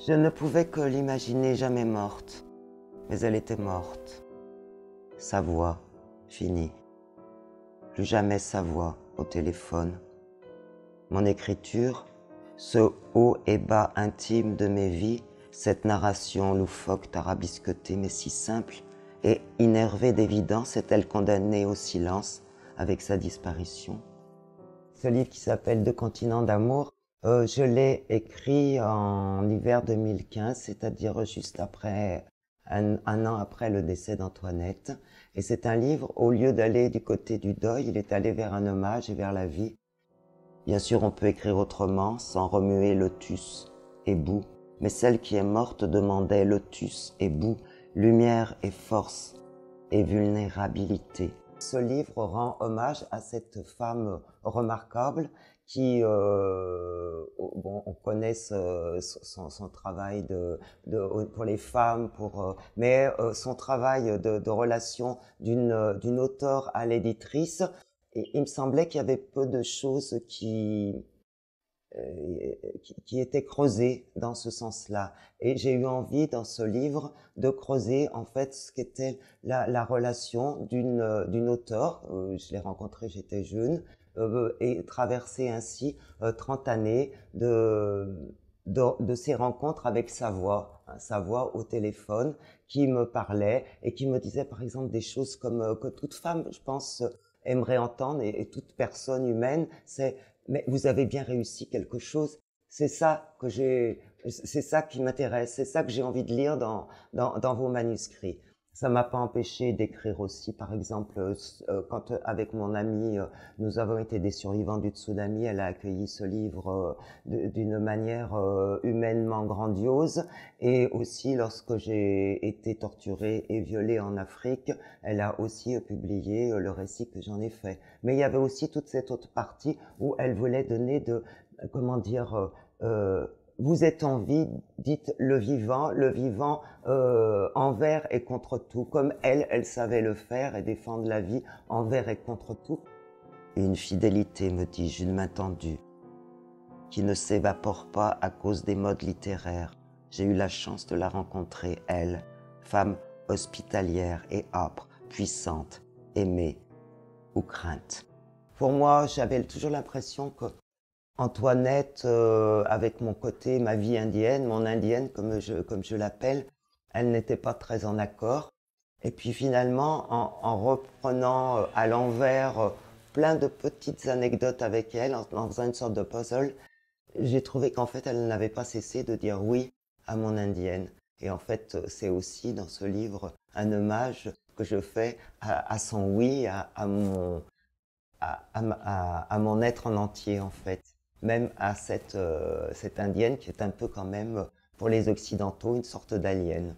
Je ne pouvais que l'imaginer jamais morte, mais elle était morte. Sa voix, finie. Plus jamais sa voix au téléphone. Mon écriture, ce haut et bas intime de mes vies, cette narration loufoque tarabiscotée mais si simple et innervée d'évidence, est-elle condamnée au silence avec sa disparition? Ce livre qui s'appelle Deux continents d'amour, je l'ai écrit en hiver 2015, c'est-à-dire juste après, un an après le décès d'Antoinette. Et c'est un livre, au lieu d'aller du côté du deuil, il est allé vers un hommage et vers la vie. Bien sûr, on peut écrire autrement, sans remuer lotus et boue, mais celle qui est morte demandait lotus et boue, lumière et force et vulnérabilité. Ce livre rend hommage à cette femme remarquable qui, bon, on connaît son travail pour les femmes, mais son travail de relation d'une auteure à l'éditrice. Et il me semblait qu'il y avait peu de choses qui étaient creusées dans ce sens-là. Et j'ai eu envie, dans ce livre, de creuser en fait ce qu'était la relation d'une auteure. Je l'ai rencontrée, j'étais jeune, et traverser ainsi 30 années de ces rencontres avec sa voix, hein, sa voix au téléphone, qui me parlait et qui me disait par exemple des choses comme que toute femme, je pense, aimerait entendre, et toute personne humaine, c'est mais vous avez bien réussi quelque chose. C'est ça c'est ça qui m'intéresse, c'est ça que j'ai envie de lire dans vos manuscrits. Ça m'a pas empêché d'écrire aussi, par exemple, quand avec mon amie, nous avons été des survivants du tsunami, elle a accueilli ce livre d'une manière humainement grandiose, et aussi lorsque j'ai été torturée et violée en Afrique, elle a aussi publié le récit que j'en ai fait. Mais il y avait aussi toute cette autre partie où elle voulait donner comment dire, vous êtes en vie, dites le vivant envers et contre tout, comme elle savait le faire et défendre la vie envers et contre tout. Une fidélité, me dis-je, une main tendue, qui ne s'évapore pas à cause des modes littéraires. J'ai eu la chance de la rencontrer, elle, femme hospitalière et âpre, puissante, aimée ou crainte. Pour moi, j'avais toujours l'impression que Antoinette, avec mon côté, ma vie indienne, mon indienne comme je l'appelle, elle n'était pas très en accord. Et puis finalement, en reprenant à l'envers plein de petites anecdotes avec elle, en faisant une sorte de puzzle, j'ai trouvé qu'en fait, elle n'avait pas cessé de dire oui à mon indienne. Et en fait, c'est aussi dans ce livre un hommage que je fais à son oui, à mon être en entier, en fait. Même à cette indienne qui est un peu quand même, pour les Occidentaux, une sorte d'alien.